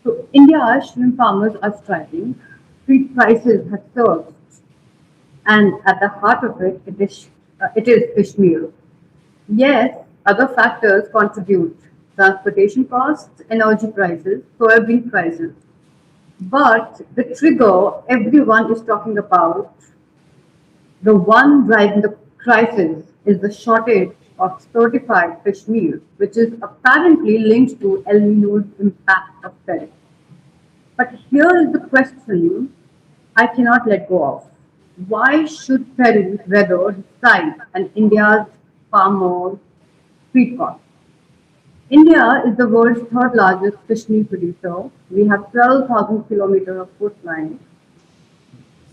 So India's shrimp farmers are striving. Feed prices have surged, and at the heart of it, it is fish meal. Yes, other factors contribute: transportation costs, energy prices, soybean prices. But the trigger everyone is talking about, the one driving the crisis, is the shortage of certified fish meal, which is apparently linked to El Nino's impact of Peru. But here is the question I cannot let go of. Why should Peru's weather decide an India's farmer feed cost? India is the world's third largest fish meal producer. We have 12,000 kilometers of coastline.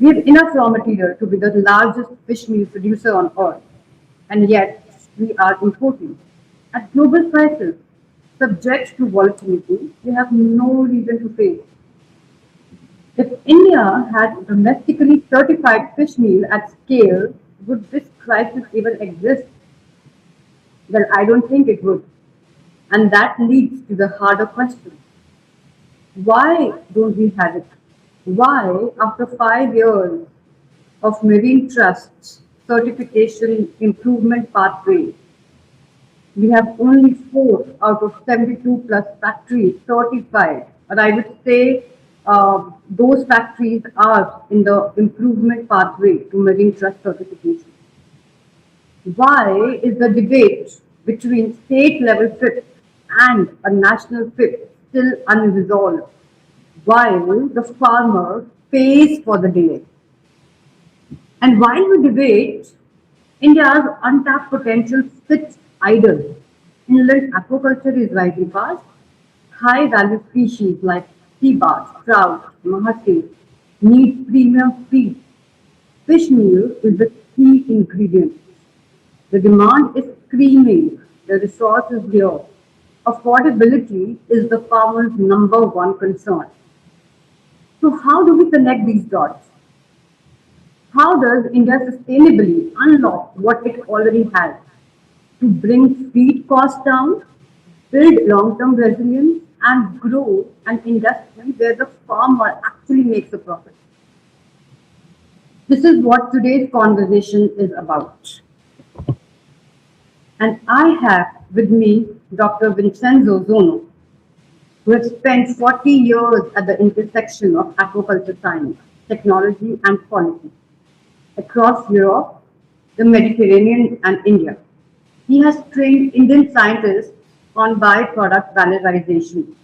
We have enough raw material to be the largest fish meal producer on earth, and yet we are importing. At global prices, subject to volatility, we have no reason to fail. If India had domestically certified fish meal at scale, would this crisis even exist? Well, I don't think it would. And that leads to the harder question. Why don't we have it? Why, after 5 years of Marine Trust's certification improvement pathway, we have only 4 out of 72 plus factories certified. And I would say those factories are in the improvement pathway to Marine Trust certification. Why is the debate between state level FIPS and a national FIP still unresolved while the farmer pays for the delay? And while we debate, India's untapped potential sits idle. Inland aquaculture is rising fast. High value species like sea bass, trout, mahase need premium feed. Fish meal is the key ingredient. The demand is screaming, the resource is there. Affordability is the farmer's number one concern. So, how do we connect these dots? How does India sustainably unlock what it already has to bring feed costs down, build long term resilience, and grow an industry where the farmer actually makes a profit? This is what today's conversation is about. And I have with me Dr. Vincenzo Zonno, who has spent 40 years at the intersection of aquaculture science, technology, and policy across Europe, the Mediterranean, and India. He has trained Indian scientists on byproduct valorization.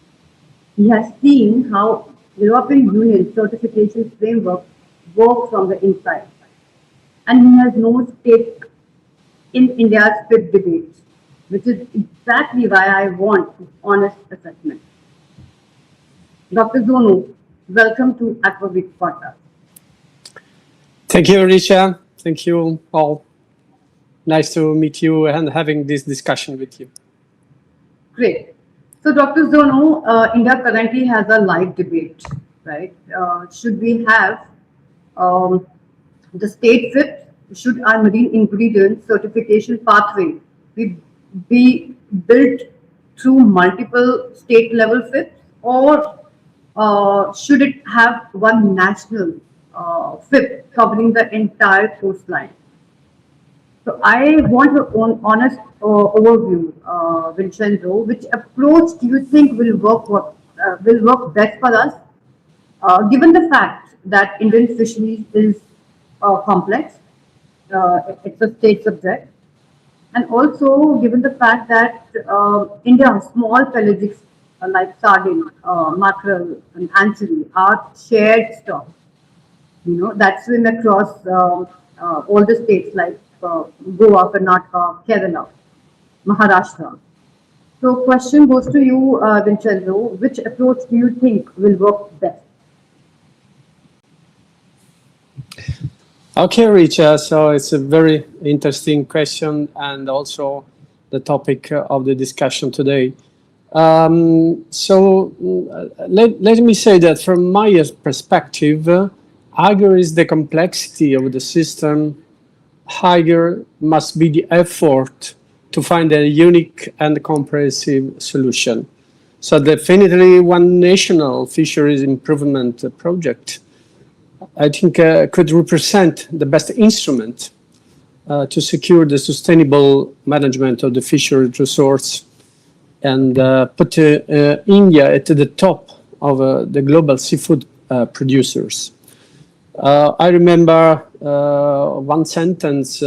He has seen how European Union certification framework work from the inside, and he has no stake in India's FIP debates, which is exactly why I want honest assessment. Dr. Zonu, welcome to Aquavit podcast. Thank you, Richa. Thank you all. Nice to meet you and having this discussion with you. Great. So, Dr. Zono, India currently has a live debate, right? Should we have um, the state FIPS? Should our marine ingredient certification pathway be built through multiple state level FIPS, or should it have one national FIP covering the entire coastline? So I want your own honest overview, Vincenzo. Which approach do you think will work best for us, given the fact that Indian fisheries is complex, it's a state subject, and also given the fact that India's small pelagics like sardine, mackerel, and anchovy are shared stock, that swim across all the states like Goa, Karnataka, Kerala, Maharashtra. So, question goes to you, Vincenzo. Which approach do you think will work best? Okay, Richa. So it's a very interesting question and also the topic of the discussion today. Let me say that from my perspective, higher is the complexity of the system, higher must be the effort to find a unique and comprehensive solution. So definitely one national fisheries improvement project, I think, could represent the best instrument to secure the sustainable management of the fishery resource and put India at the top of the global seafood producers. I remember one sentence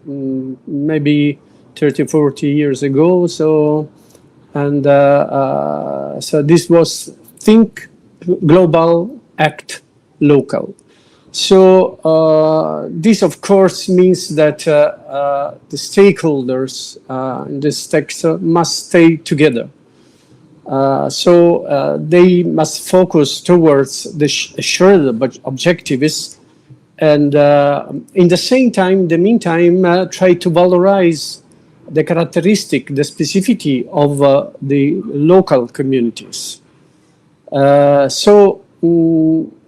maybe 30, 40 years ago. So this was think global, act local. So this, of course, means that the stakeholders in this sector must stay together. So they must focus towards the shared objectives, and in the meantime, try to valorize the characteristic, the specificity of the local communities.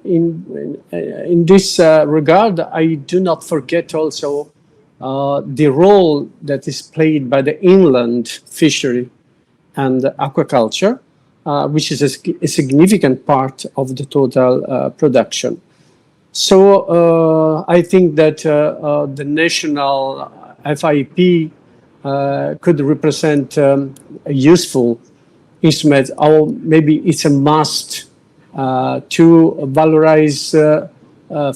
In this regard, I do not forget also the role that is played by the inland fishery and aquaculture, which is a significant part of the total production. So I think that the national FIP could represent a useful instrument, or maybe it's a must to valorize,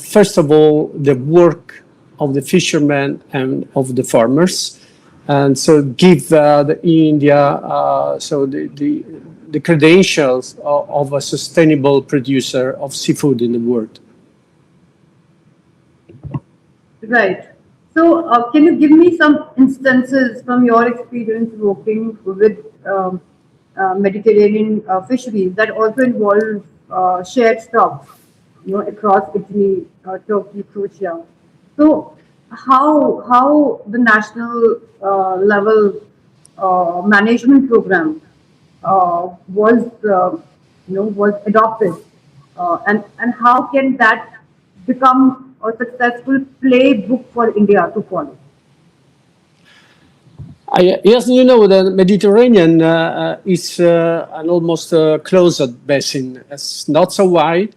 first of all, the work of the fishermen and of the farmers, and so give the India the credentials of a sustainable producer of seafood in the world. Right. So, can you give me some instances from your experience working with Mediterranean fisheries that also involve shared stocks, across Italy, Turkey, Croatia? So, how the national level management program was adopted, and how can that become a successful playbook for India to follow? Yes, the Mediterranean is an almost closed basin. It's not so wide,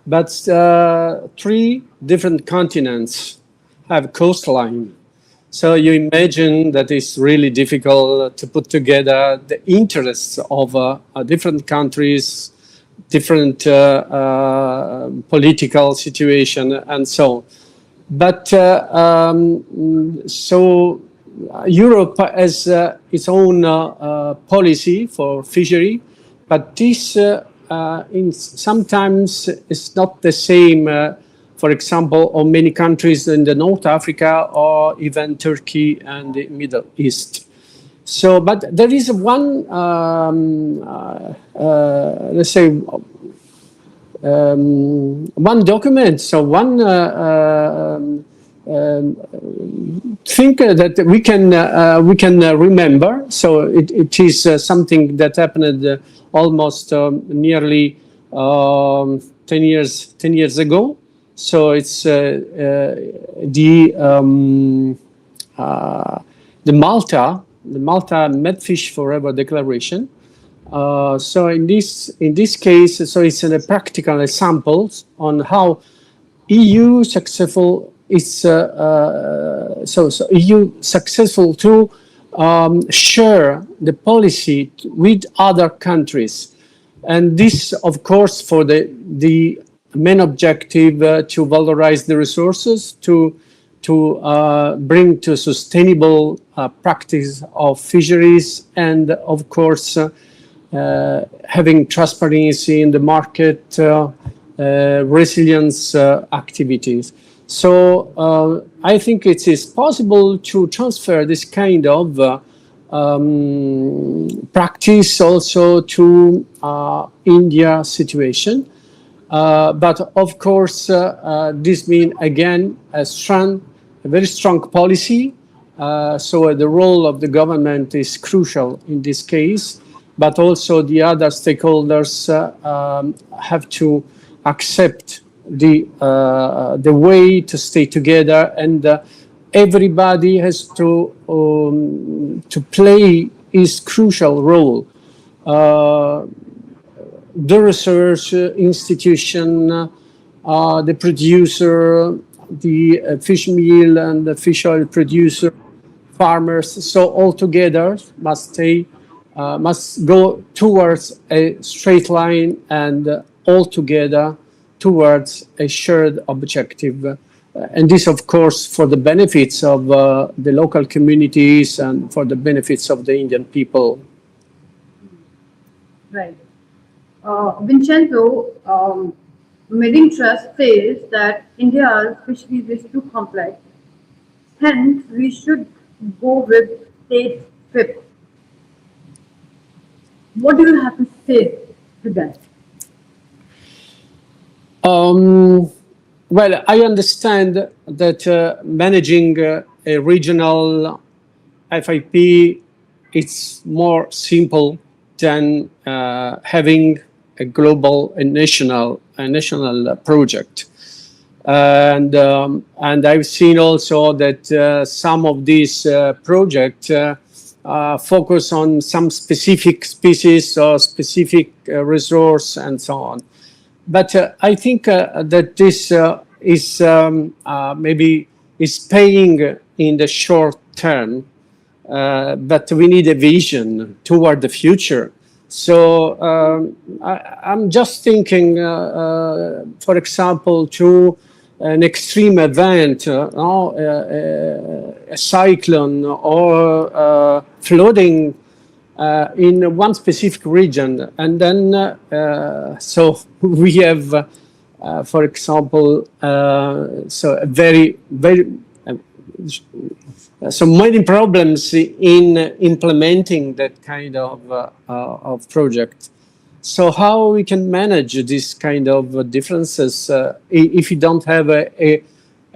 but three different continents have coastline. So you imagine that it's really difficult to put together the interests of different countries, different political situation, and so on. But Europe has its own policy for fishery, but this sometimes is not the same, for example, on many countries in the North Africa or even Turkey and the Middle East. So, but there is one, let's say, one document, so one thing that we can remember. So it is something that happened almost nearly 10 years ago. So it's the Malta Medfish Forever Declaration. So in this case, so it's a practical examples on how EU successful is EU successful to share the policy with other countries, and this, of course, for the main objective to valorize the resources, to bring to sustainable practice of fisheries, and of course having transparency in the market, resilience activities. So I think it is possible to transfer this kind of practice also to India situation. But of course, this means again a very strong policy. So the role of the government is crucial in this case, but also the other stakeholders have to accept the way to stay together, and everybody has to play his crucial role. uh, the research institution, the producer, the fish meal and the fish oil producer, farmers. So all together must go towards a straight line and all together towards a shared objective. And this, of course, for the benefits of the local communities and for the benefits of the Indian people. Right. Vincenzo, Marine Trust says that India's fisheries is too complex. Hence, we should go with state FIP. What do you have to say to that? Well, I understand that managing a regional FIP it's more simple than having a global, a national project. And I've seen also that some of these projects focus on some specific species or specific resource and so on. But I think that this is maybe is paying in the short term, but we need a vision toward the future. So I'm just thinking, for example, to an extreme event, a cyclone or flooding in one specific region, and then so we have, for example, so a very so many problems in implementing that kind of project. So how we can manage this kind of differences if you don't have a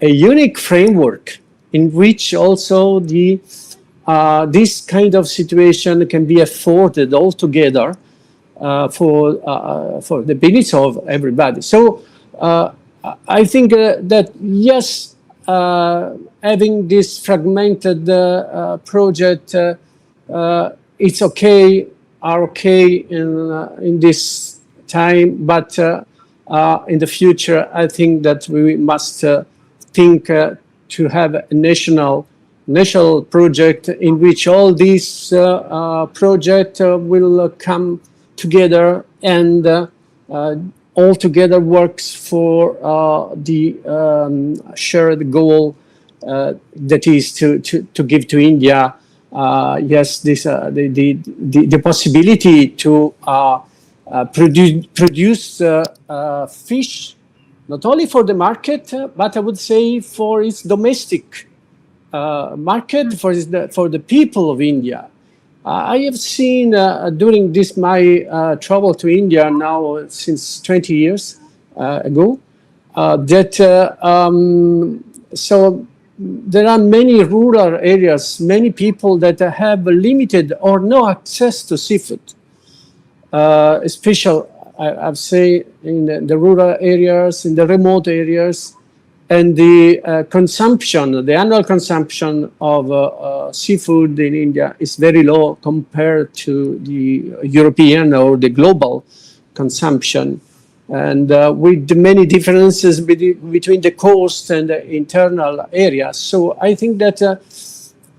unique framework in which also the this kind of situation can be afforded altogether for the benefit of everybody. So I think that yes, having this fragmented project, it's okay, are okay in this time, but in the future, I think that we must think to have a national project in which all these projects will come together and all together works for the shared goal that is to give to India yes this the possibility to produce fish not only for the market but I would say for its domestic market for the people of India. I have seen during this my travel to India now since 20 years ago that so there are many rural areas, many people that have limited or no access to seafood, especially I've say in the rural areas, in the remote areas. And the consumption, the annual consumption of seafood in India is very low compared to the European or the global consumption. And with the many differences between the coast and the internal areas. So I think that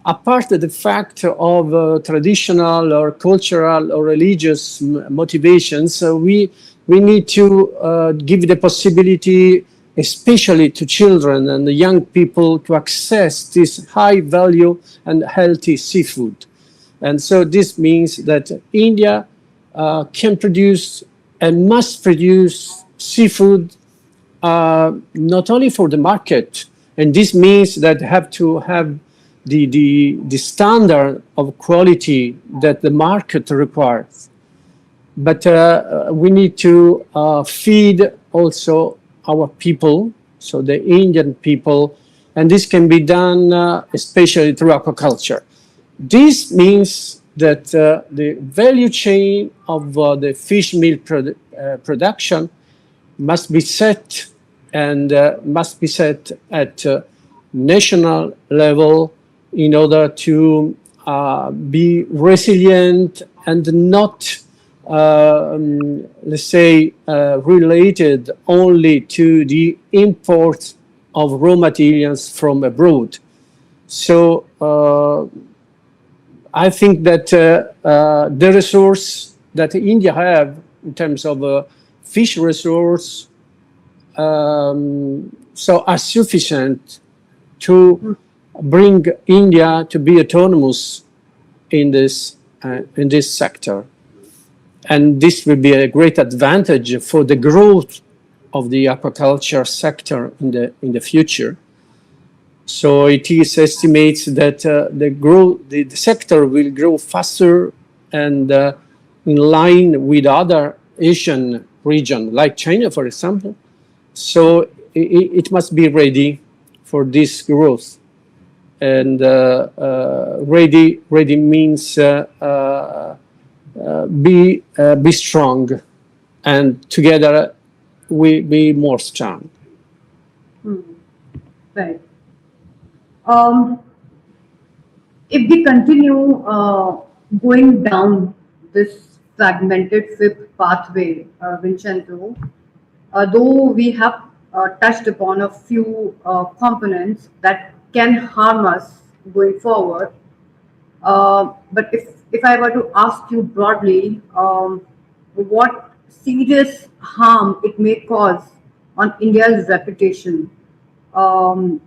apart from the fact of traditional or cultural or religious motivations, we need to give the possibility especially to children and the young people to access this high value and healthy seafood. And so this means that India can produce and must produce seafood not only for the market, and this means that have to have the standard of quality that the market requires. But we need to feed also our people, so the Indian people, and this can be done especially through aquaculture. This means that the value chain of the fish meal production must be set and must be set at national level in order to be resilient and not let's say, related only to the import of raw materials from abroad. So I think that the resource that India have in terms of fish resource so are sufficient to bring India to be autonomous in this sector, and this will be a great advantage for the growth of the aquaculture sector in the future. So it is estimated that the sector will grow faster and in line with other Asian regions, like China, for example. So it must be ready for this growth. And ready means be strong, and together we be more strong. Right. Um, if we continue going down this fragmented FIP pathway, Vincenzo, though we have touched upon a few components that can harm us going forward, but if I were to ask you broadly, what serious harm it may cause on India's reputation, um,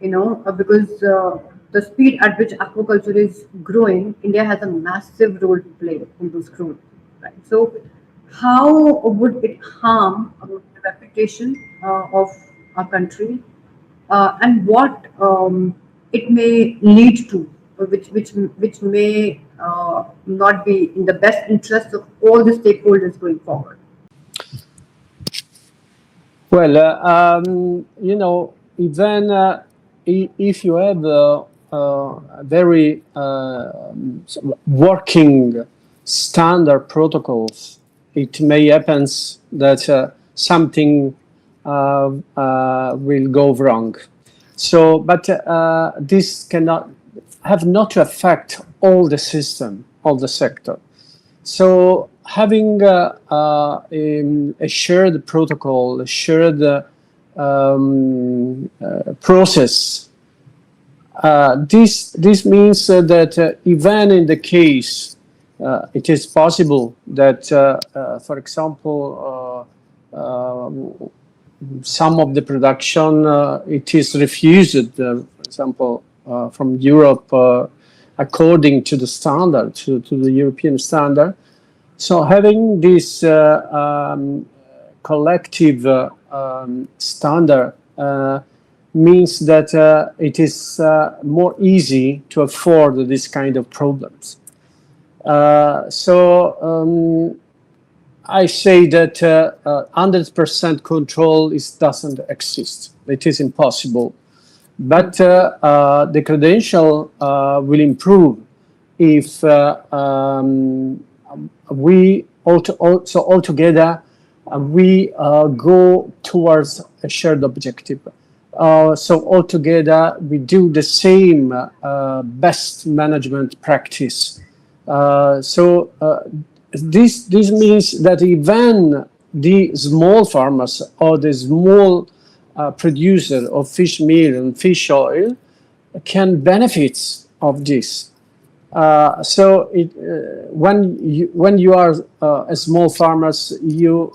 because the speed at which aquaculture is growing, India has a massive role to play in this growth, right? So, how would it harm the reputation of our country, and what it may lead to, which may not be in the best interest of all the stakeholders going forward? Well, even if you have very working standard protocols, it may happen that something will go wrong. So, but this cannot have not to affect all the system of the sector. So having a shared protocol, a shared process, this means that even in the case it is possible that, for example, some of the production it is refused, for example, from Europe according to the standard, to the European standard. So having this collective standard means that it is more easy to afford this kind of problems. So I say that 100% control doesn't exist. It is impossible. But the credential will improve if we altogether we go towards a shared objective. So altogether we do the same best management practice. This means that even the small farmers or the small producer of fish meal and fish oil can benefit of this. When you are a small farmers, you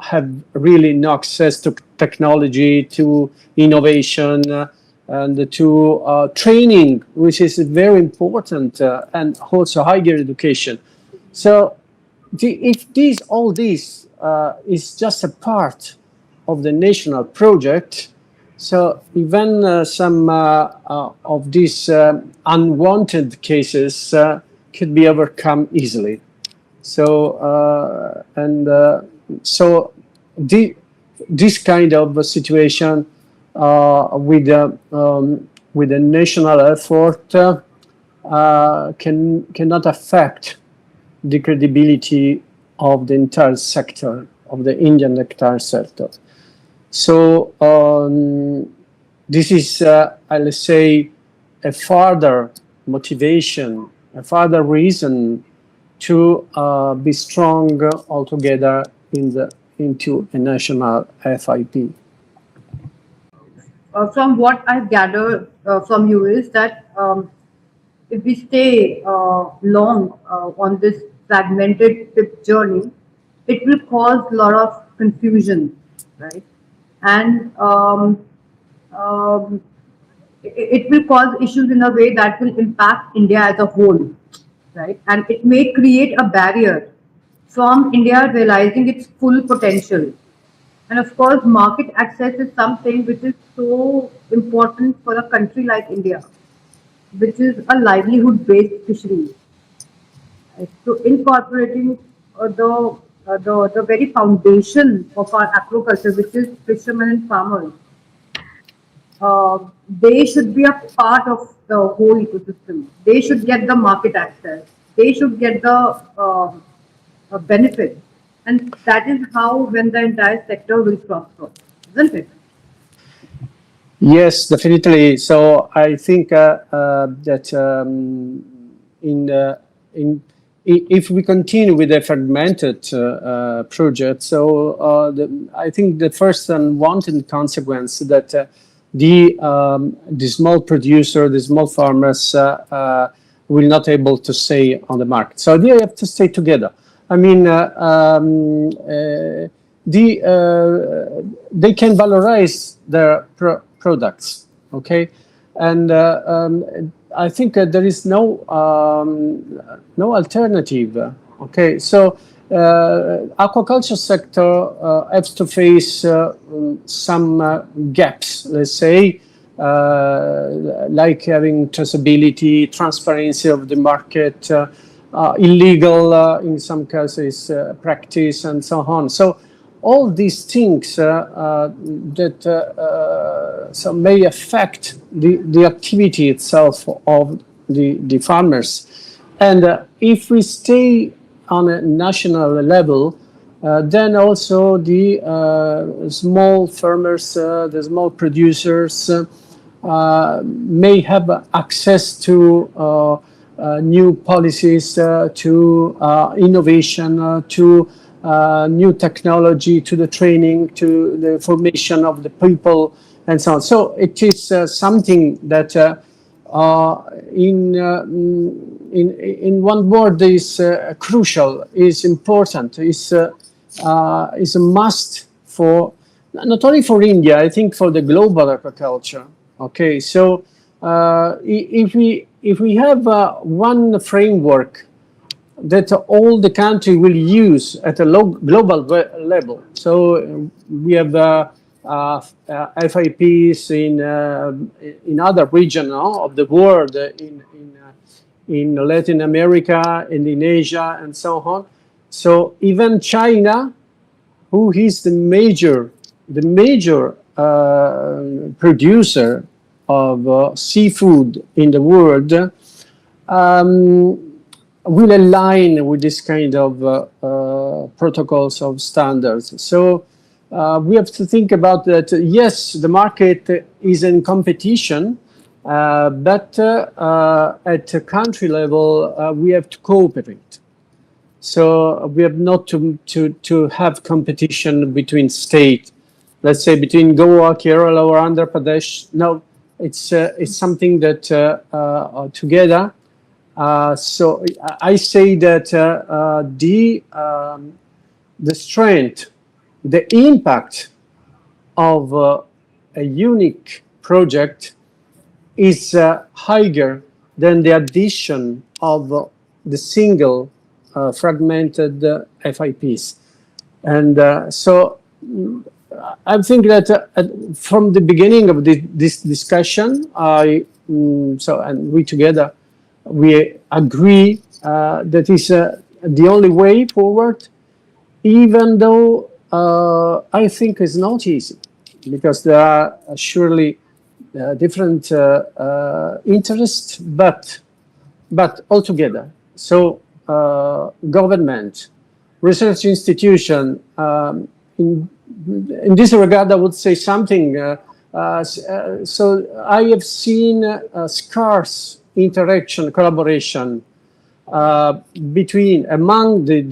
have really no access to technology, to innovation, and to training, which is very important, and also higher education. So if all this is just a part of the national project, so even some of these unwanted cases could be overcome easily. So this kind of situation with a national effort cannot affect the credibility of the entire sector, of the Indian entire sector. So this is, let's say, a further motivation, a further reason to be strong altogether into a national FIP. From what I've gathered from you is that if we stay long on this fragmented tip journey, it will cause a lot of confusion, right? And um, it will cause issues in a way that will impact India as a whole, right? And it may create a barrier from India realizing its full potential. And of course, market access is something which is so important for a country like India, which is a livelihood-based fishery. Right? So, incorporating the very foundation of our aquaculture, which is fishermen and farmers, uh, they should be a part of the whole ecosystem. They should get the market access. They should get the benefit, and that is how when the entire sector will prosper, isn't it? Yes, definitely. So I think that in in if we continue with the fragmented project, so I think the first unwanted consequence that the small producer, the small farmers will not able to stay on the market. So they have to stay together. I mean, they can valorize their products, okay, and I think there is no alternative. Okay, so aquaculture sector has to face some gaps, let's say, like having traceability, transparency of the market, illegal in some cases practice, and so on. So all these things that so may affect the activity itself of the farmers. And if we stay on a national level, then also the small farmers, the small producers may have access to new policies, to innovation, to new technology, to the training, to the formation of the people, and so on. So it is something that, in one word, is crucial, is important, is a must for not only for India, I think for the global aquaculture. Okay, so if we have one framework that all the country will use at a global level. So we have FIPs in other regions of the world, in Latin America and in Asia and so on. So even China, who is the major producer of seafood in the world, will align with this kind of protocols of standards. So we have to think about that. Yes, the market is in competition, but at a country level, we have to cooperate. So we have not to have competition between state, let's say between Goa, Kerala, or Andhra Pradesh. No, it's something that together. So I say that the strength, the impact of a unique project is higher than the addition of the single fragmented FIPs. And so I think that from the beginning of this discussion, and we together, we agree that is the only way forward, even though I think it's not easy, because there are surely different interests, but altogether. So government, research institution, in this regard, I would say something. So I have seen scarce interaction, collaboration between among the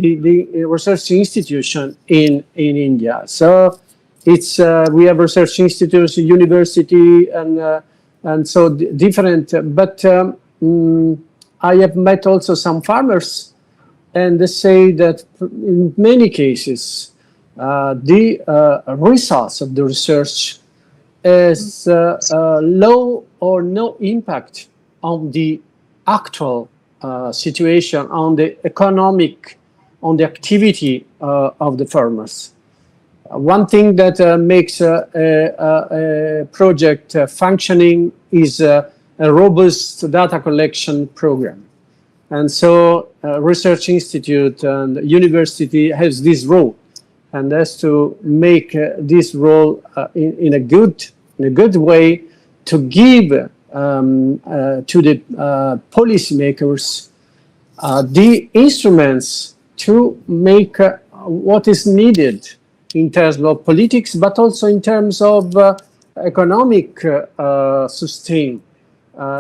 research institution in India. So it's we have research institutes, university, and so different. But I have met also some farmers, and they say that in many cases the results of the research is low or no impact on the actual situation, on the economic, on the activity of the farmers. One thing that makes a project functioning is a robust data collection program. And so research institute and university has this role, and has to make this role in a good way to give to the policymakers the instruments to make what is needed in terms of politics, but also in terms of economic sustain.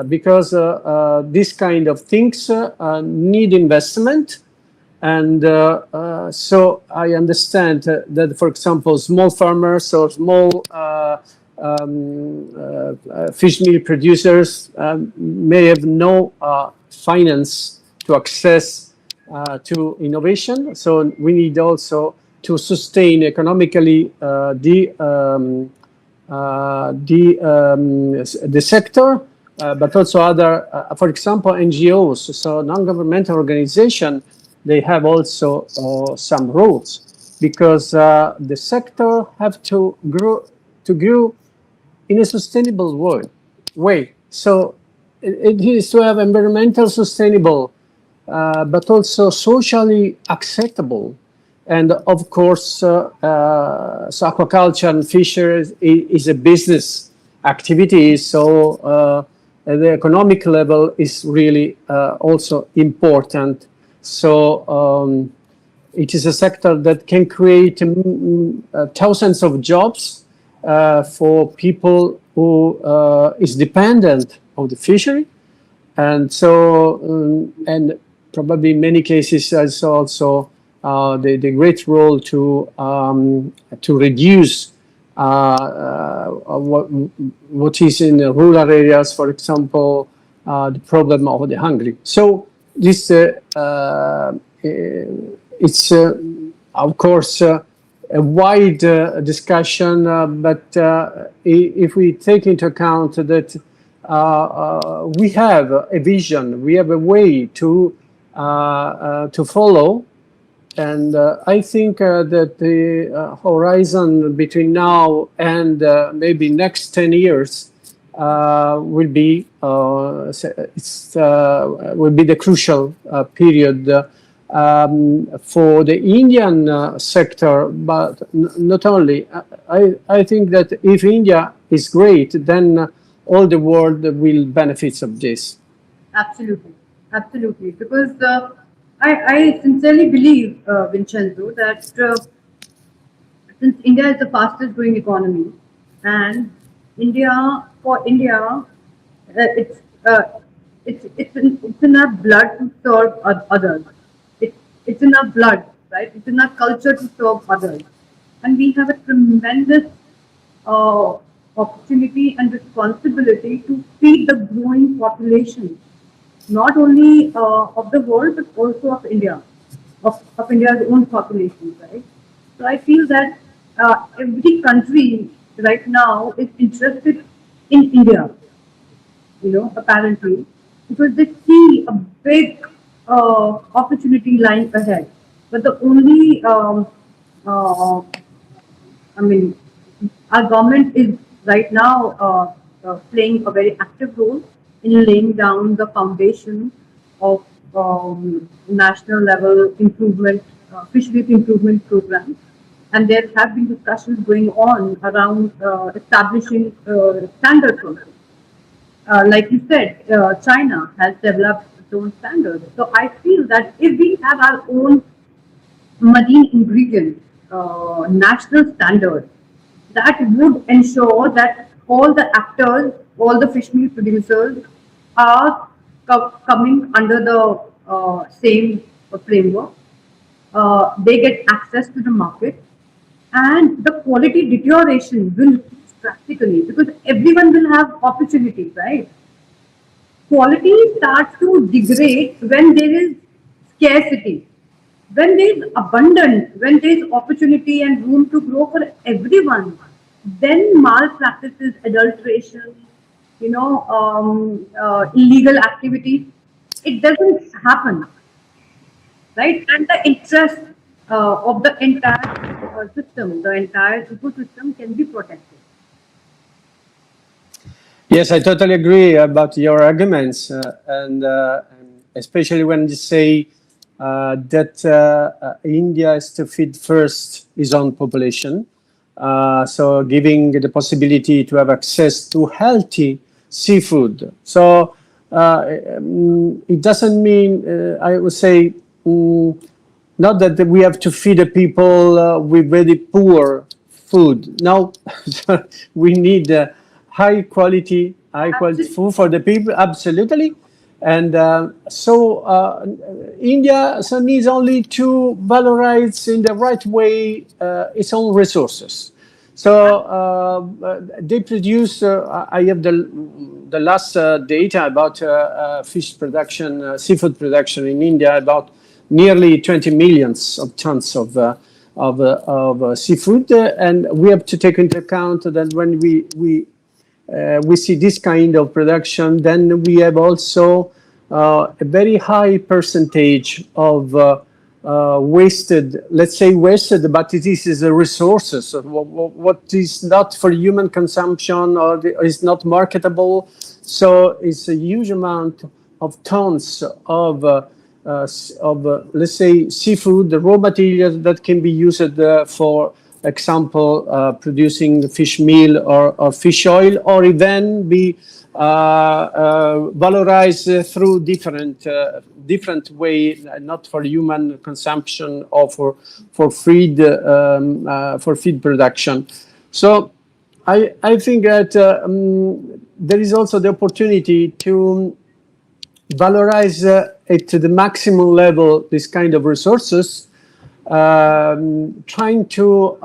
Because this kind of things need investment. And so I understand that, for example, small farmers or small fish meal producers may have no finance to access to innovation. So we need also to sustain economically the sector, but also other, for example, NGOs, so non-governmental organization. They have also some roles, because the sector have to grow in a sustainable way. So it is to have environmental sustainable, but also socially acceptable. And of course, so aquaculture and fisheries is a business activity. So at the economic level is really also important. So it is a sector that can create thousands of jobs for people who is dependent on the fishery, and so and probably in many cases also the great role to reduce what is in the rural areas, for example, the problem of the hungry. So this it's of course a wide discussion, but if we take into account that we have a vision, we have a way to follow, and I think that the horizon between now and maybe next 10 years will be will be the crucial period for the Indian sector, but not only. I think that if India is great, then all the world will benefit of this. Absolutely, absolutely. Because I sincerely believe, Vincenzo, that since India is the fastest growing economy, and for India, it's in our blood to serve others. It's in our blood, right? It's in our culture to serve others, and we have a tremendous opportunity and responsibility to feed the growing population, not only of the world, but also of India, of India's own population, right? So I feel that every country right now is interested in India, apparently, because they see a big opportunity lying ahead. But the only, I mean, our government is right now playing a very active role in laying down the foundation of national level improvement, fisheries improvement program. And there have been discussions going on around establishing standard programs. Like you said, China has developed its own standards. So I feel that if we have our own marine ingredient national standards, that would ensure that all the actors, all the fish meal producers are coming under the same framework. They get access to the market, and the quality deterioration will reduce drastically because everyone will have opportunities, right? Quality starts to degrade when there is scarcity. When there is abundance, when there is opportunity and room to grow for everyone, then malpractices, adulteration, illegal activities, it doesn't happen, right? And the interest of the entire system, the entire ecosystem can be protected. Yes, I totally agree about your arguments, and especially when you say that India is to feed first its own population, so giving the possibility to have access to healthy seafood. So it doesn't mean, I would say, not that we have to feed the people with very poor food. No, we need high quality Absolutely. food for the people. Absolutely, and India so needs only to valorize in the right way its own resources. So they produce. I have the last data about fish production, seafood production in India, about nearly 20 millions of tons of seafood, and we have to take into account that when we see this kind of production, then we have also a very high percentage of wasted, let's say wasted, but it is the resources, what is not for human consumption or is not marketable. So it's a huge amount of tons of let's say seafood, the raw materials that can be used for example, producing fish meal or fish oil, or even be valorized through different way, not for human consumption or for feed production. So I think that there is also the opportunity to valorize it to the maximum level this kind of resources, trying to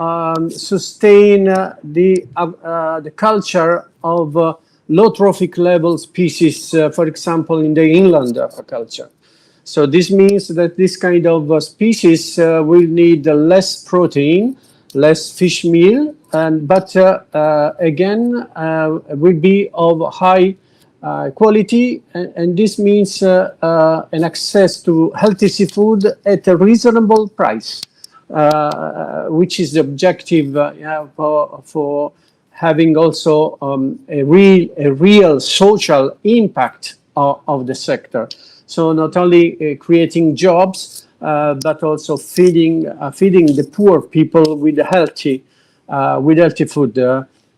sustain the culture of low trophic level species, for example, in the inland aquaculture. So this means that this kind of species will need less protein, less fish meal, but again will be of high quality, and this means an access to healthy seafood at a reasonable price, which is the objective for having also a real social impact of the sector. So not only creating jobs, but also feeding the poor people with healthy food.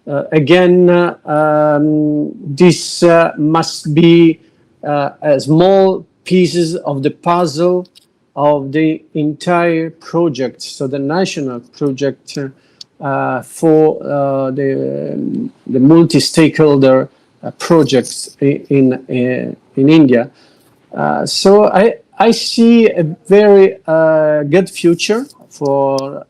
Again, this must be small pieces of the puzzle of the entire project. So the national project for the multi-stakeholder projects in India. So I see a very good future for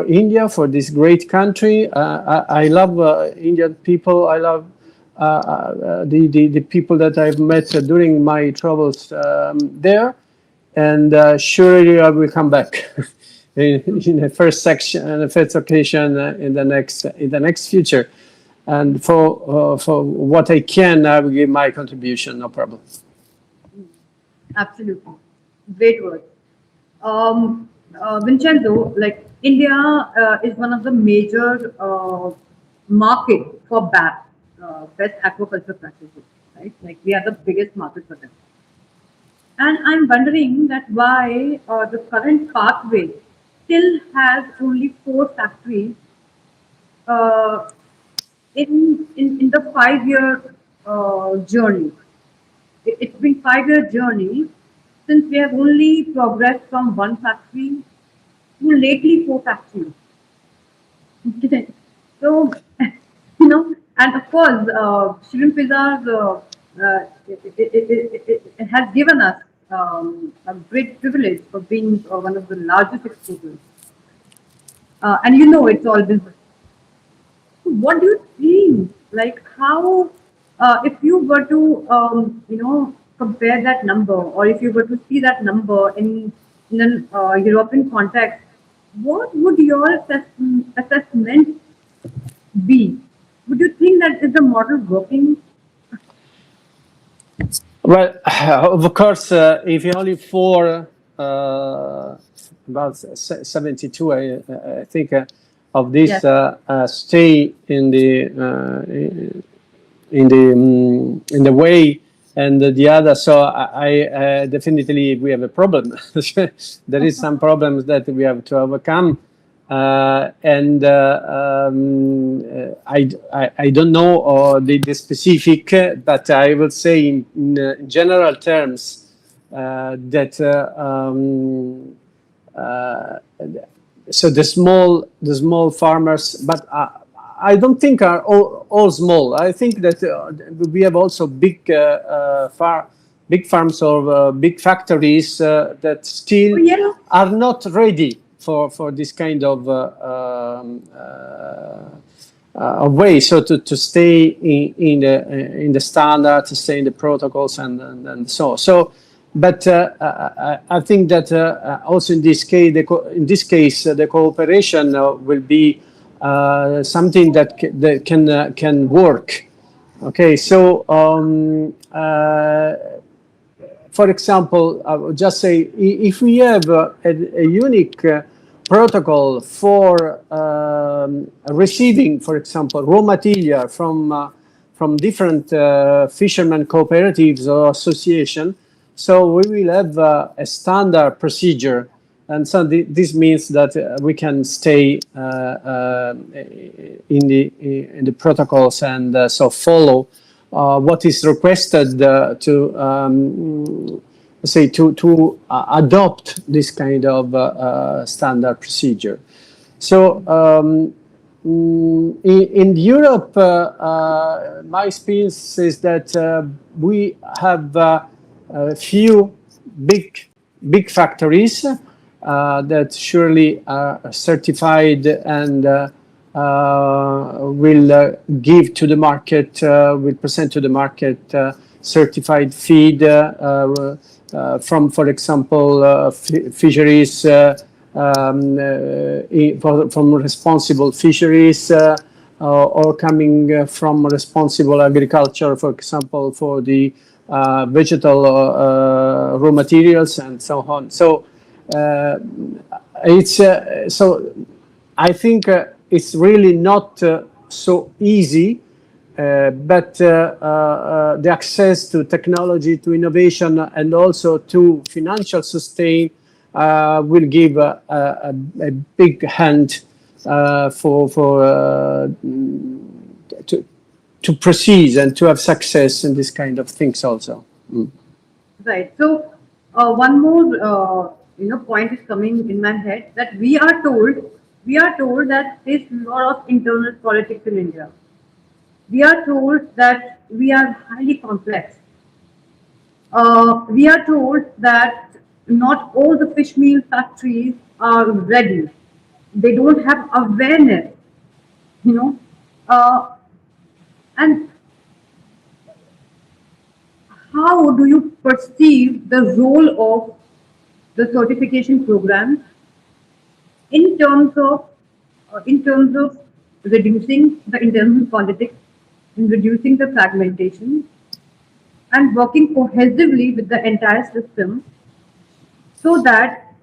India, for this great country. I love Indian people. I love the people that I've met during my travels there, and surely I will come back in the first section, the first occasion in the next future. And for what I can, I will give my contribution. No problem. Absolutely. Great words. Vincenzo, like India is one of the major market for best aquaculture practices, right? Like we are the biggest market for them. And I'm wondering that why the current pathway still has only 4 factories uh, in the 5 year journey. It's been 5 year journey since we have only progressed from one factory to lately 4 factories. So, and of course, shrimp is our it has given us a great privilege of being one of the largest exporters. And you know it's all been. What do you think? Like how, if you were to, compare that number, or if you were to see that number in an European context, what would your assessment be? Would you think that is the model working? Well, of course, if you only for about 72, I think, of Yes. this stay in the way, and the other. So I definitely we have a problem. There is some problems that we have to overcome, and I don't know the specific, but I will say in general terms that. So the small farmers, but I don't think are all small. I think that we have also big farms or big factories that Oh still yeah. are not ready for this kind of way. So to stay in the standard, to stay in the protocols, and so. But I think that also in this case, the cooperation will be something that can work. Okay, so for example, I would just say if we have a unique protocol for receiving, for example, raw material from different fishermen cooperatives or association, so we will have a standard procedure, and so this means that we can stay in the protocols, and so follow what is requested to adopt this kind of standard procedure. So in Europe, my experience is that we have a few big factories that surely are certified and will give to the market, will present to the market certified feed from, for example, fisheries, from responsible fisheries, or coming from responsible agriculture, for example, for the vegetal raw materials and so on. So I think it's really not so easy, but the access to technology, to innovation, and also to financial sustain will give a big hand to proceed and to have success in this kind of things also. Right. So one more point is coming in my head that we are told that there's a lot of internal politics in India. We are told that we are highly complex. We are told that not all the fish meal factories are ready. They don't have awareness, you know. And how do you perceive the role of the certification program in terms of reducing the internal politics, in reducing the fragmentation, and working cohesively with the entire system so that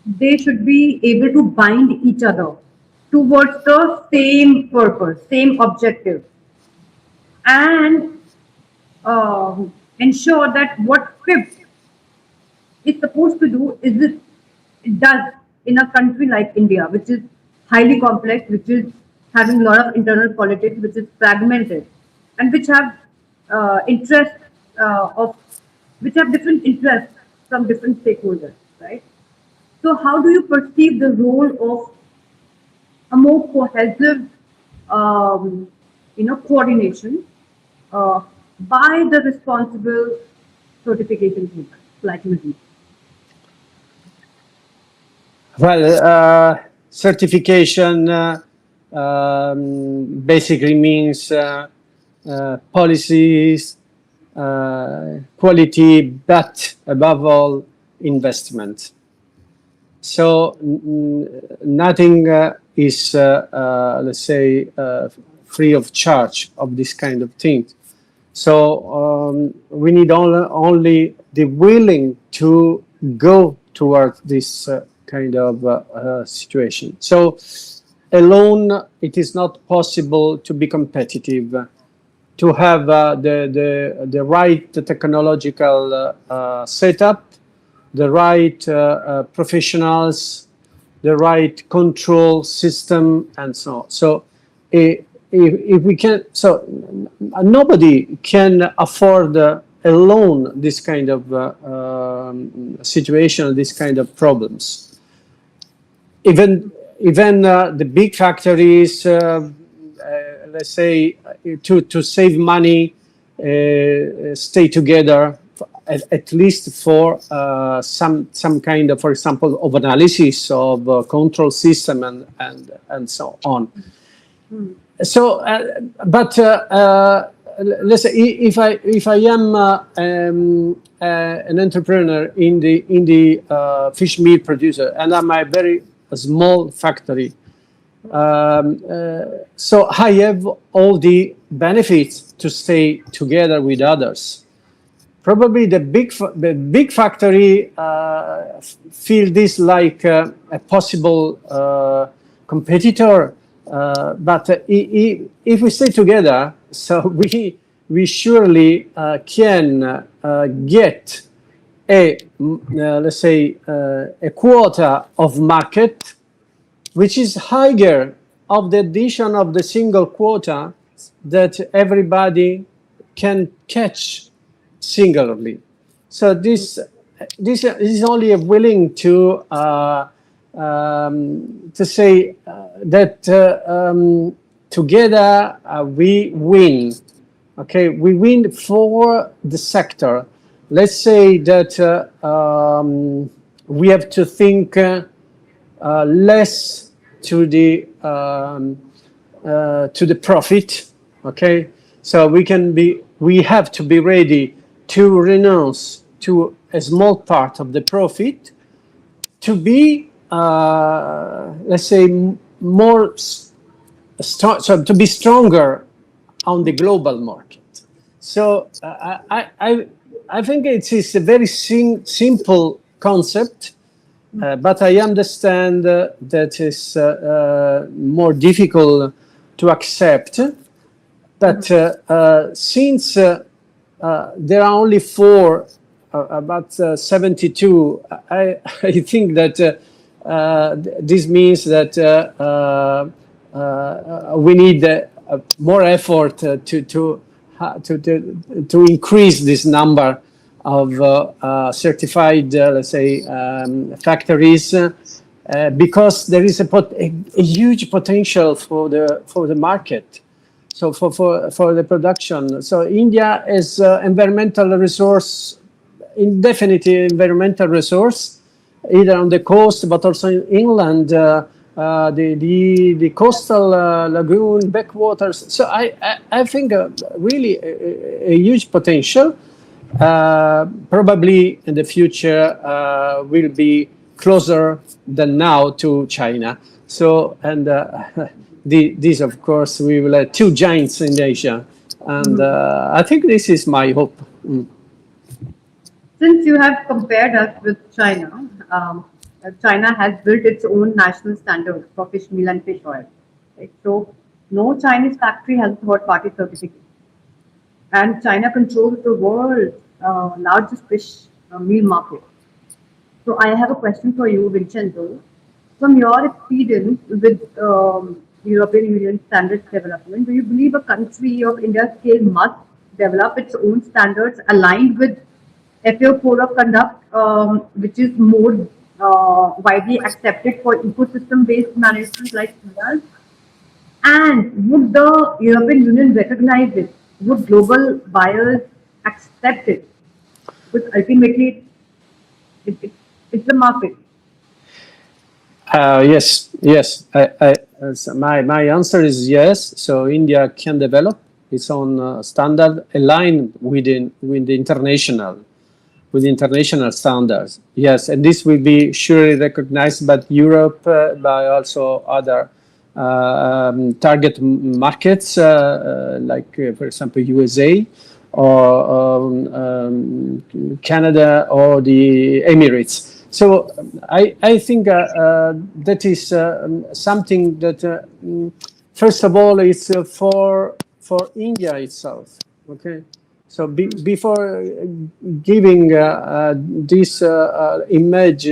they should be able to bind each other towards the same purpose, same objective, and ensure that what FIP is supposed to do is it does in a country like India, which is highly complex, which is having a lot of internal politics, which is fragmented, and which have interests of which have different interests from different stakeholders, right? So, how do you perceive the role of a more cohesive, coordination? Uh, by the responsible certification team, like me. Well, certification basically means policies, quality, but above all, investment. So nothing is, let's say, free of charge of this kind of things. So we need only the willing to go towards this kind of situation. So alone, it is not possible to be competitive, to have the right technological setup, the right professionals, the right control system, and so on. So if we can, so nobody can afford alone this kind of situation, this kind of problems. Even the big factories, let's say, to save money, stay together at least for some kind of, for example, of analysis of control system and so on. So, but let's say if I am an entrepreneur in the fish meal producer, and I'm a very small factory, so I have all the benefits to stay together with others. Probably the big factory feel this like a possible competitor, but if we stay together, so we surely can get a let's say a quota of market which is higher of the addition of the single quota that everybody can catch singularly. So this is only willing to say that together we win. Okay, we win for the sector. Let's say that we have to think less to the profit. Okay, so we have to be ready to renounce to a small part of the profit to be, let's say, more so to be stronger on the global market. So I think it is a very simple concept, but I understand that is more difficult to accept. But since there are only four, about 72, I think that this means that we need more effort to increase this number of certified, let's say, factories, because there is a huge potential for the market. So for the production. So India is environmental resource, indefinite environmental resource, either on the coast but also in inland. The coastal lagoon backwaters. So I think really a huge potential. Probably in the future will be closer than now to China. So and these of course we will have two giants in Asia, and I think this is my hope. Since you have compared us with China, China has built its own national standards for fish meal and fish oil. Right? So, no Chinese factory has third-party certificate, and China controls the world's largest fish meal market. So, I have a question for you, Vincenzo. From your experience with European Union standards development, do you believe a country of India's scale must develop its own standards aligned with FAO Code of Conduct, which is more widely accepted for ecosystem-based management like ours? And would the European Union recognize it would global buyers accept it? Because ultimately, it, it's the market. Yes, yes. So my answer is yes. So India can develop its own standard aligned with the international standards. Yes, and this will be surely recognized by Europe, by also other target markets, like, for example, USA or Canada or the Emirates. So I think that is something that, first of all, is for India itself. Okay, so before giving this image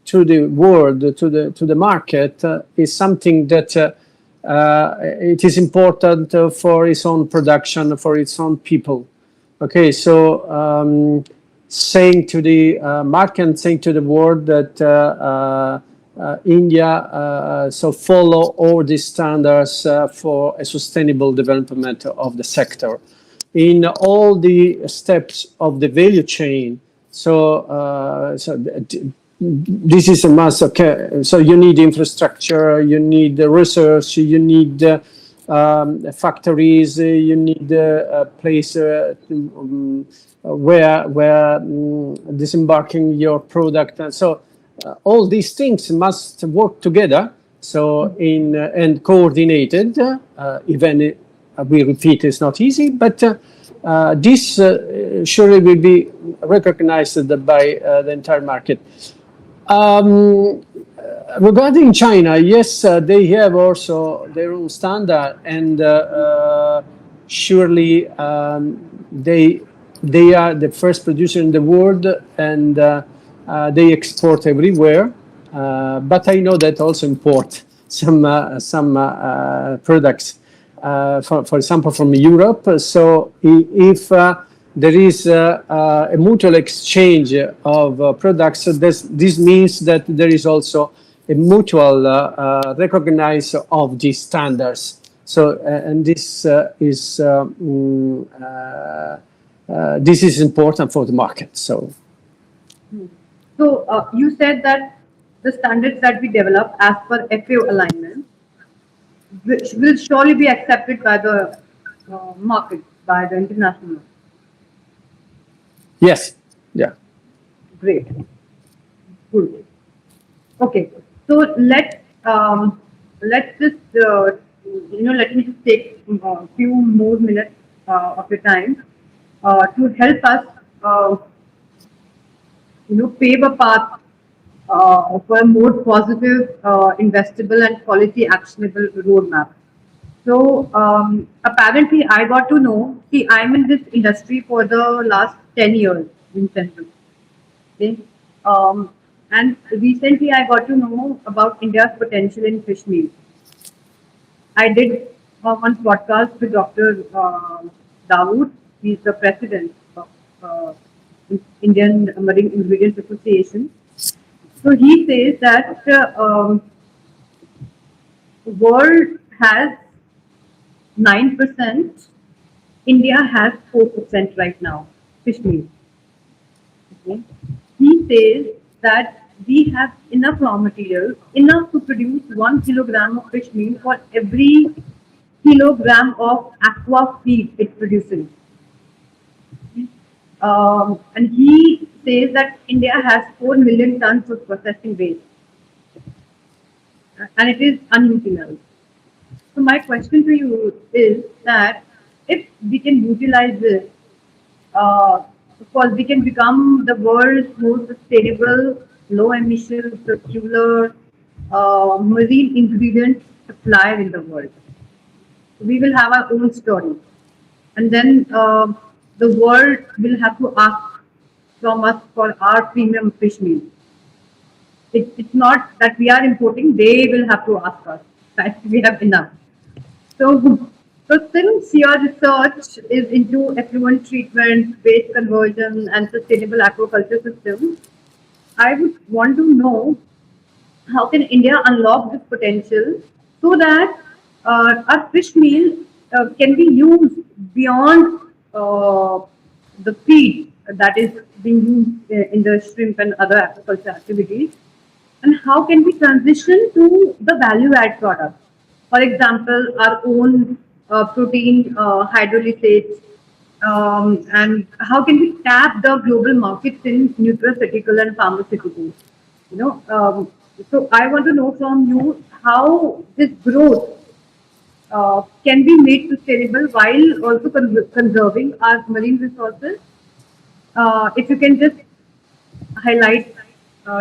to the world, to the market, is something that it is important for its own production, for its own people. Okay, so saying to the market and saying to the world that India so follow all these standards for a sustainable development of the sector in all the steps of the value chain. So, this is a must. Okay, so you need infrastructure, you need research, you need factories, you need a place where disembarking your product, and so all these things must work together. So in and coordinated, even we repeat, it's not easy, but this surely will be recognized by the entire market. Um, Regarding China, yes, they have also their own standard, and surely they are the first producer in the world, and they export everywhere. But I know that also import some products, for example, from Europe. So if there is a mutual exchange of products, so this means that there is also a mutual recognize of these standards. So and this is important for the market. So So you said that the standards that we develop as per FAO alignment will surely be accepted by the market, by the international market. yes, yeah. Great. Good. Okay. So let's just let me just take a few more minutes of your time to help us uh, pave a path for a more positive, investable, and policy actionable roadmap. So apparently, I got to know. See, I'm in this industry for the last 10 years, Vincenzo. Okay. Um, and recently, I got to know about India's potential in fish meal. I did one podcast with Dr. Dawood. He's the president of Indian Marine Ingredients Association. So he says that the world has 9%, India has 4% right now, fish meal. Okay. He says that we have enough raw material, enough to produce 1 kilogram of fish meal for every kilogram of aqua feed it produces. And he says that India has 4 million tons of processing waste, and it is unutilized. So my question to you is that if we can utilize this, of course, we can become the world's most sustainable, low emission, circular, marine ingredient supplier in the world. We will have our own story, and then the world will have to ask from us for our premium fish meal. It's not that we are importing; they will have to ask us that we have enough. So, so since your research is into effluent treatment, waste conversion, and sustainable aquaculture systems, I would want to know how can India unlock this potential so that our fish meal can be used beyond the feed that is being used in the shrimp and other aquaculture activities, and how can we transition to the value add products? For example, our own protein hydrolysates, and how can we tap the global markets in nutraceutical and pharmaceuticals? You know, so I want to know from you how this growth can be made sustainable while also conserving our marine resources. If you can just highlight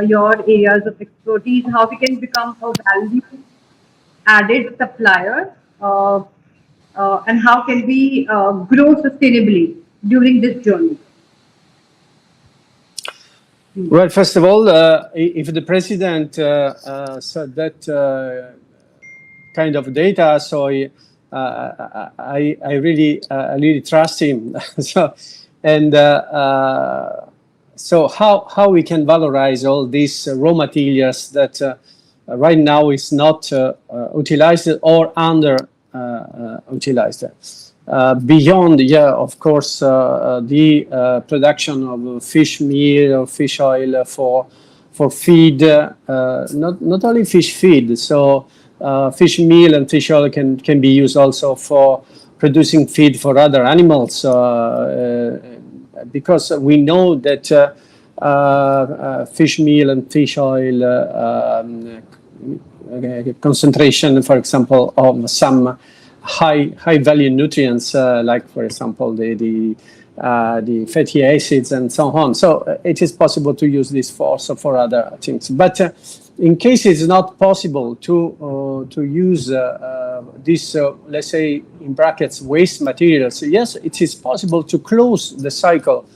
your areas of expertise, how we can become a value added supplier, and how can we grow sustainably during this journey? Well, first of all, if the president said that kind of data, so I really trust him. So, and so how we can valorize all these raw materials that right now is not utilized or under utilized. Beyond, yeah, of course, the production of fish meal or fish oil for feed, not only fish feed. So fish meal and fish oil can be used also for producing feed for other animals, because we know that fish meal and fish oil concentration, for example, of some high value nutrients, like for example the fatty acids and so on. So it is possible to use this for also for other things. But in case it's not possible to use this, let's say in brackets, waste materials, yes, it is possible to close the cycle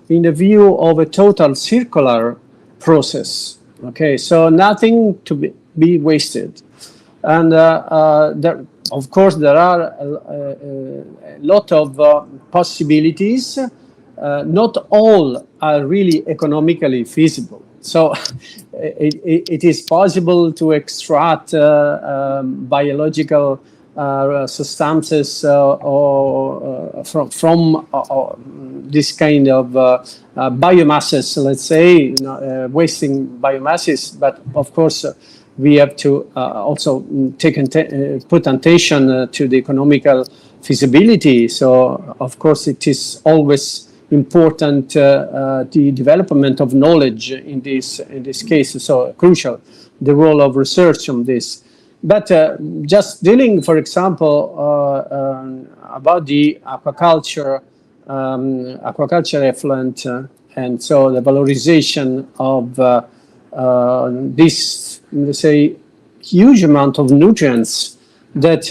in the view of a total circular process. Okay, so nothing to be wasted. And of course, there are a lot of possibilities. Not all are really economically feasible. So it is possible to extract biological substances or from this kind of biomasses, let's say, wasting biomasses. But of course, we have to also put attention to the economical feasibility. So, of course, it is always important the development of knowledge in this case. So, crucial the role of research on this. But just dealing, for example, about the aquaculture effluent, and so the valorization of this, let's say, huge amount of nutrients that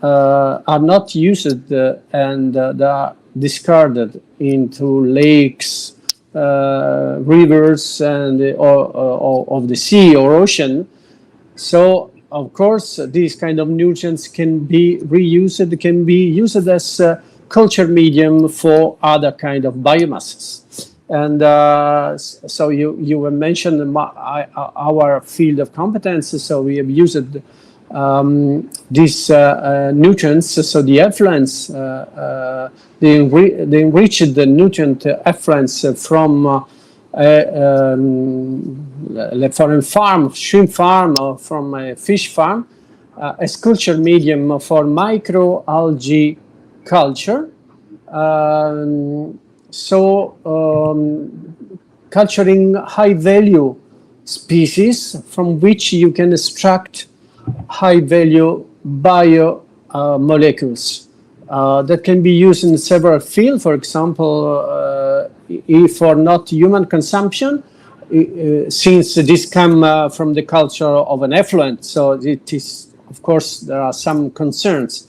are not used and they are discarded into lakes, rivers, and or of the sea or ocean. So, of course, these kind of nutrients can be reused, can be used as culture medium for other kind of biomasses. And so you mentioned our field of competence. So we have used these nutrients, so the effluents, the enriched the nutrient effluents from a foreign farm, shrimp farm, or from a fish farm, as culture medium for microalgae culture. Culturing high value species from which you can extract high value biomolecules that can be used in several fields. For example, if for not human consumption, since this come from the culture of an effluent, so it is, of course, there are some concerns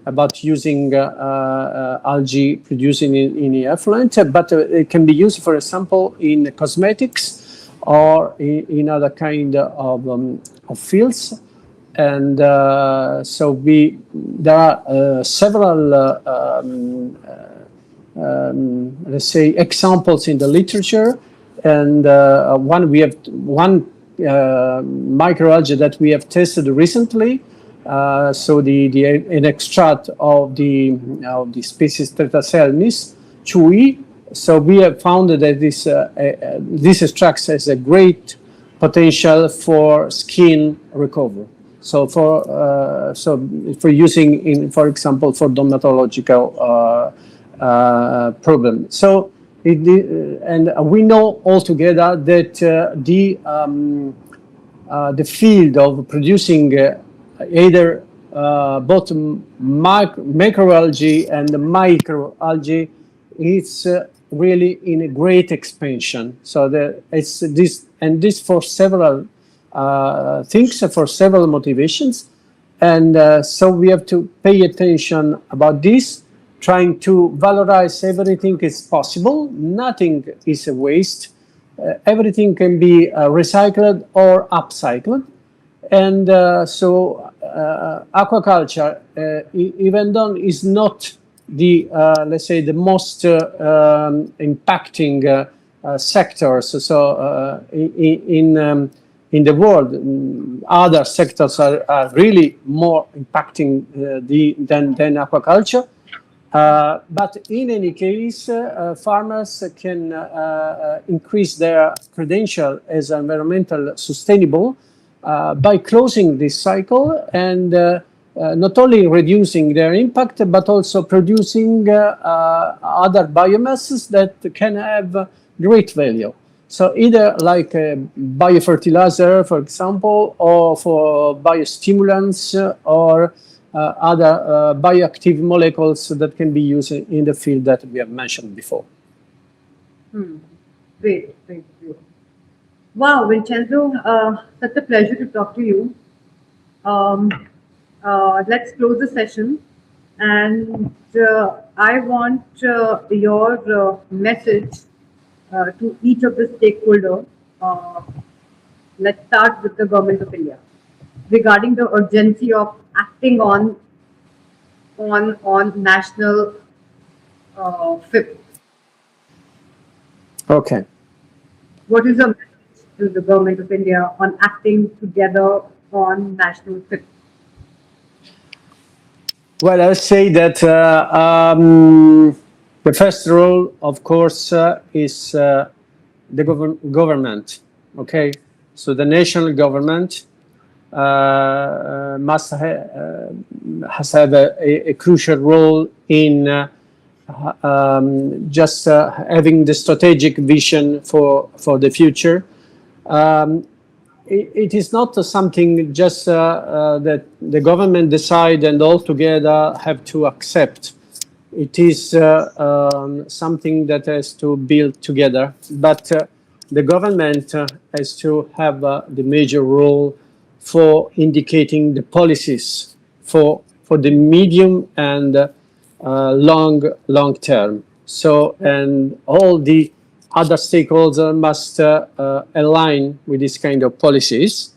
about using algae producing in the effluent, but it can be used, for example, in cosmetics or in other kind of fields. And so there are several, let's say, examples in the literature. And one microalgae that we have tested recently so an extract of the species Tretacelnis chui. So we have found that this extract has a great potential for skin recovery. So for using in, for example, for dermatological problem. So and we know altogether that the field of producing either both macroalgae and microalgae is really in a great expansion. So it's this for several things, for several motivations, and so we have to pay attention about this, trying to valorize everything is possible. Nothing is a waste. Everything can be recycled or upcycled. And aquaculture, even though is not the let's say the most impacting sectors. So in the world, other sectors are really more impacting than aquaculture. But in any case, farmers can increase their credential as environmental sustainable by closing this cycle and not only reducing their impact, but also producing other biomasses that can have great value. So either like a biofertilizer, for example, or for biostimulants or other bioactive molecules that can be used in the field that we have mentioned before. Great. Wow, Vincenzo, such a pleasure to talk to you. Let's close the session. And I want your message to each of the stakeholders. Let's start with the Government of India regarding the urgency of acting on national FIP. Okay. What is your message to the Government of India on acting together on national FIP? Well, I would say that the first role, of course, is the government. Okay, so the national government has have a crucial role in just having the strategic vision for the future. It is not something just that the government decide and all together have to accept. It is something that has to build together. But the government has to have the major role for indicating the policies for the medium and long term. So, and all the other stakeholders must align with this kind of policies.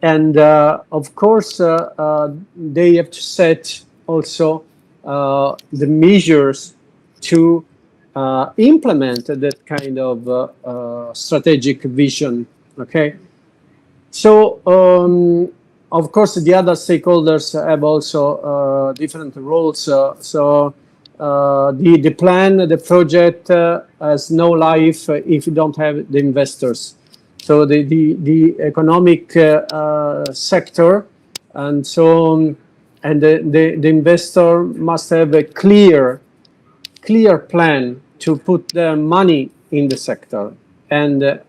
And of course, they have to set also the measures to implement that kind of strategic vision. Okay. So, of course, the other stakeholders have also different roles. So the plan, the project has no life if you don't have the investors. So the economic sector, and so and the investor must have a clear plan to put their money in the sector and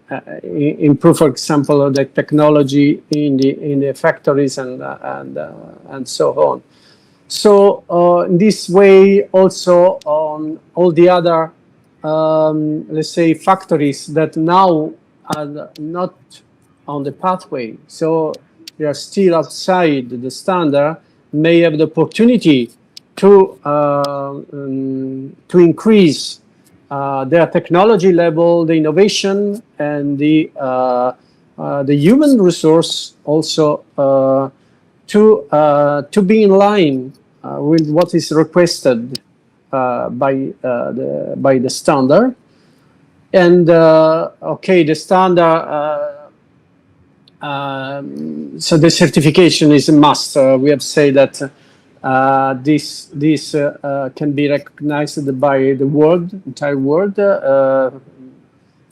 improve, for example, the technology in the factories and so on. So in this way, also all the other, let's say, factories that now are not on the pathway, so they are still outside the standard, may have the opportunity to increase their technology level, the innovation, and the human resource also to be in line with what is requested by the standard. And okay, the standard so the certification is a must. We have said that this can be recognized by the world, entire world,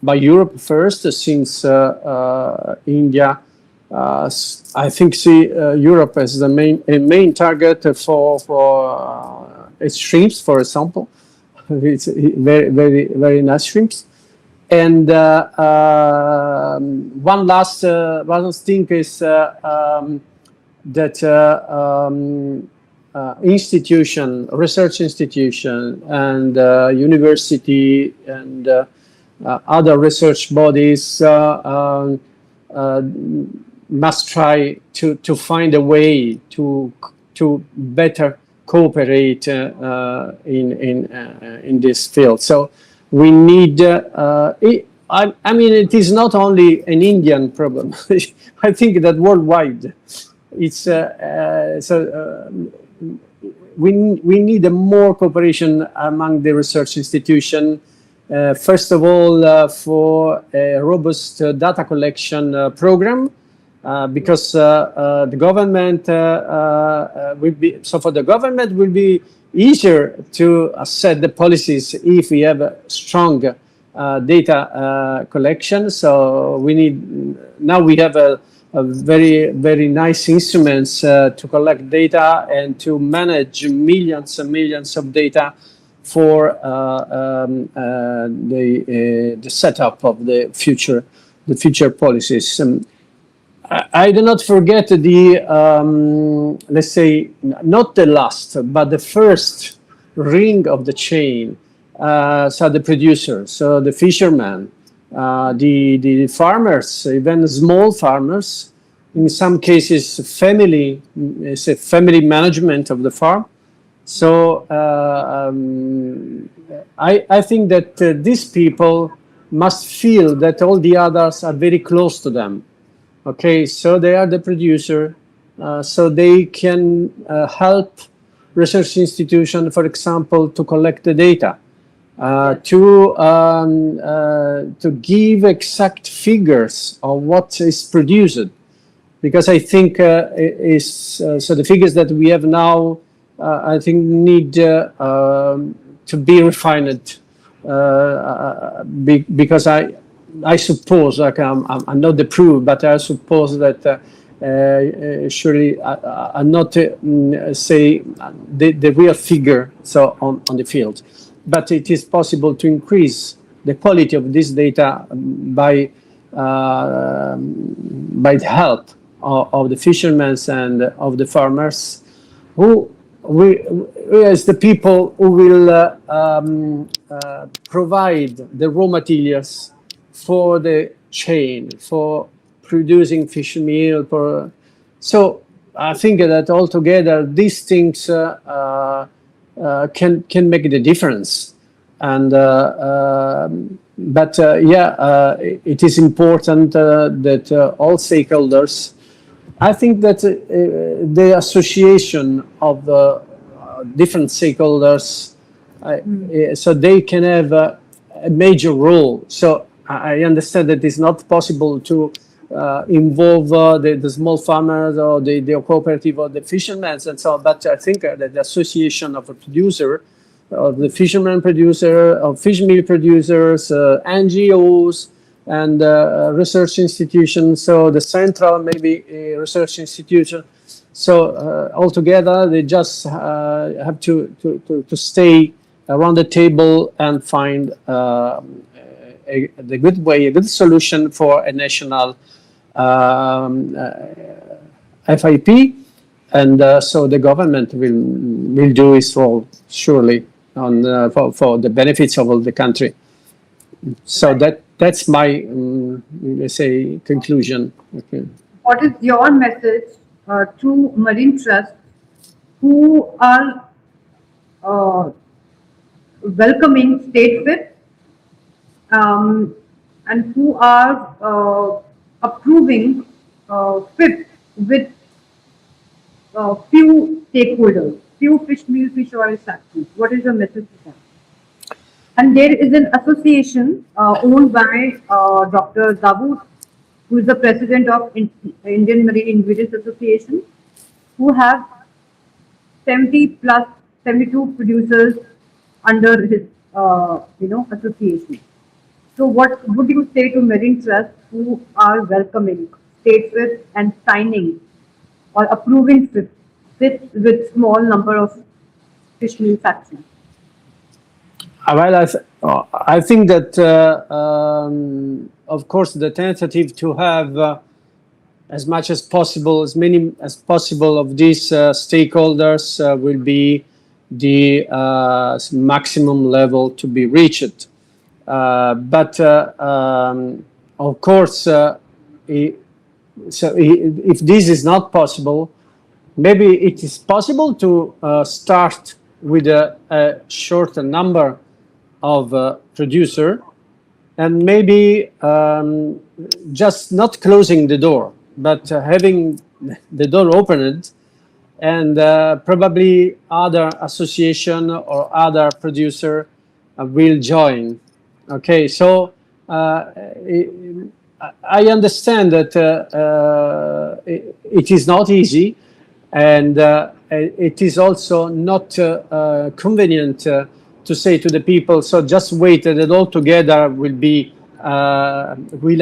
by Europe first, since India, I think, see Europe as the main target for its shrimps, for example. It's very nice shrimps. And one last thing is that research institution, and university, and other research bodies must try to find a way to better cooperate in this field. So we need. I mean, it is not only an Indian problem. I think that worldwide, it's we need a more cooperation among the research institution. First of all, for a robust data collection program, because the government will be, so for the government will be easier to set the policies if we have a strong data collection. So we have a very nice instruments to collect data and to manage millions and millions of data for the setup of the future policies. I do not forget the let's say not the last, but the first ring of the chain. So the producers, so the fishermen, the farmers, even small farmers. In some cases, family management of the farm. So I think that these people must feel that all the others are very close to them. Okay, so they are the producer, so they can help research institution, for example, to collect the data, to give exact figures of what is produced, because I think so the figures that we have now, I think need to be refined, because I suppose, like I'm not the proof, but I suppose that surely I'm not say the real figure so on the field, but it is possible to increase the quality of this data by the help of the fishermen and of the farmers, who is the people who will provide the raw materials for the chain, for producing fish meal. So I think that altogether these things can make the difference. And it is important that all stakeholders. I think that the association of the different stakeholders, so they can have a major role. So I understand that it's not possible to involve the small farmers or the cooperative or the fishermen and so on, but I think that the association of a producer, of the fisherman producer, of fish meal producers, NGOs, and research institutions, so the central maybe research institution. So altogether, they just have to stay around the table and find the good way, a good solution for a national FIP, and so the government will do its role surely on for the benefits of all the country. So that's my let's say conclusion. Okay. What is your message to marine trusts who are welcoming state FIP and who are approving FIP with few stakeholders, few fish meal, fish oil factories? What is your message to them? And there is an association owned by Dr. Dawood who is the president of Indian Marine Ingredients Association, who have 70 plus 72 producers under his association. So what would you say to marine trusts who are welcoming state trips and signing or approving trips with small number of fish meal factories? I think that, of course, the tentative to have as much as possible, as many as possible of these stakeholders will be the maximum level to be reached. But of course, if this is not possible, maybe it is possible to start with a shorter number of producer, and maybe just not closing the door, but having the door opened, and probably other association or other producer will join. Okay, so I understand that it is not easy, and it is also not convenient to say to the people, so just wait that all together will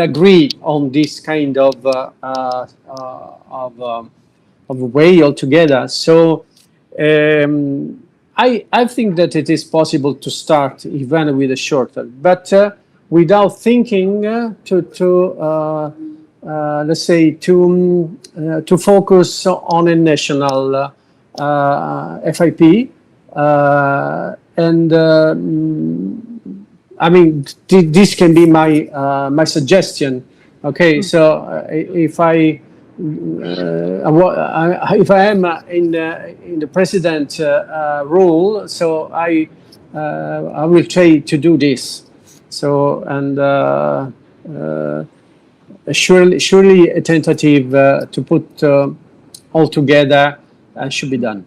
agree on this kind of way altogether. So I think that it is possible to start even with a shorter, but without thinking let's say to focus on a national FIP, and I mean this can be my suggestion. Okay, so if I am in the president role, so I will try to do this. So, and surely a tentative to put all together should be done.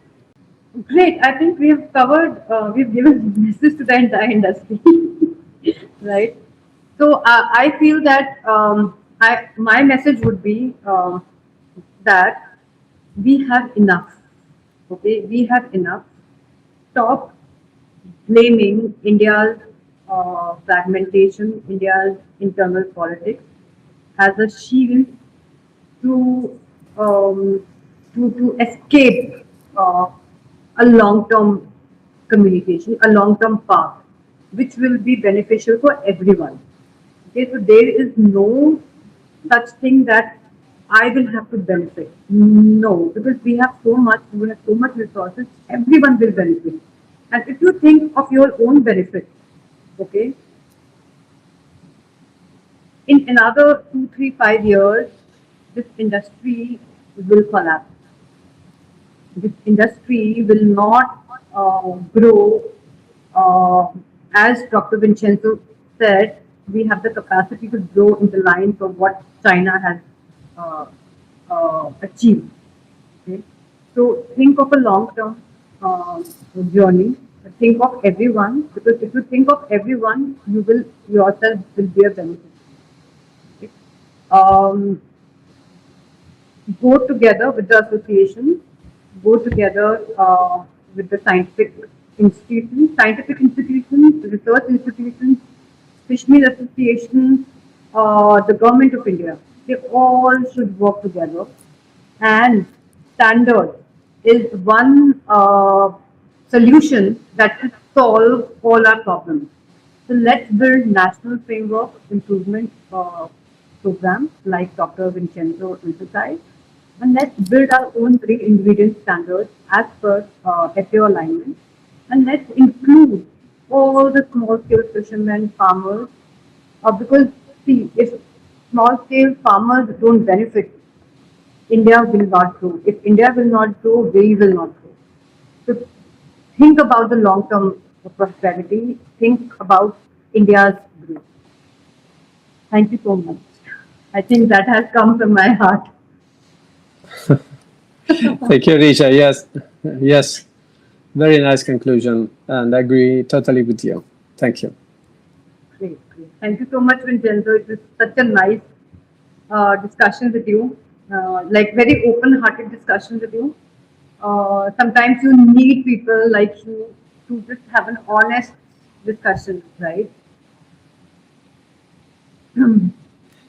Great. I think we have covered, we've given message to the entire industry, right? So I feel that my message would be that we have enough. Okay, we have enough. Stop blaming India's fragmentation, India's internal politics as a shield to to escape a long-term communication, a long-term path, which will be beneficial for everyone. Okay, so there is no such thing that I will have to benefit. No, because we have so much resources, everyone will benefit. And if you think of your own benefit, okay, in another 2, 3, 5 years, this industry will collapse. This industry will not grow as Dr. Vincenzo said. We have the capacity to grow in the lines of what China has achieved. Okay? So think of a long-term journey. Think of everyone, because if you think of everyone, you will yourself will be a benefit. Okay? Go together with the association, go together with the scientific institutions, research institutions, fishmeal associations, the government of India. They all should work together. And standard is one solution that could solve all our problems. So let's build national framework improvement programs like Dr. Vincenzo emphasized, and let's build our own three ingredient standards as per FAO alignment, and let's include all the small scale fishermen, farmers, because see, if small scale farmers don't benefit, India will not grow. If India will not grow, we will not grow. So think about the long term prosperity, think about India's growth. Thank you so much. I think that has come from my heart. Thank you, Risha. Yes, yes, very nice conclusion, and I agree totally with you. Thank you. Great, great. Thank you so much, Vincenzo. It was such a nice discussions with you, like very open-hearted discussions with you. Sometimes you need people like you to just have an honest discussion, right?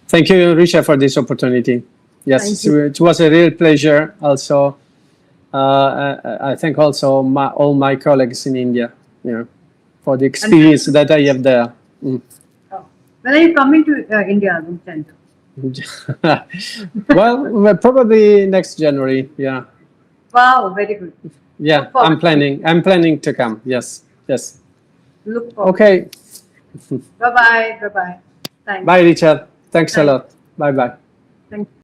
Thank you, Risha, for this opportunity. Thank Yes, you. it was a real pleasure. Also, I thank also all my colleagues in India, for the And experience that I have there. Mm. when are you coming to India, Vincenzo? Well, probably next January. Yeah, Wow, very good. yeah. Look forward to it. I'm planning to come. Yes, yes. Look forward. Okay. Bye bye. Bye bye. Thanks. Bye, Richard. Thanks a Thanks. lot. Bye, bye. Thanks.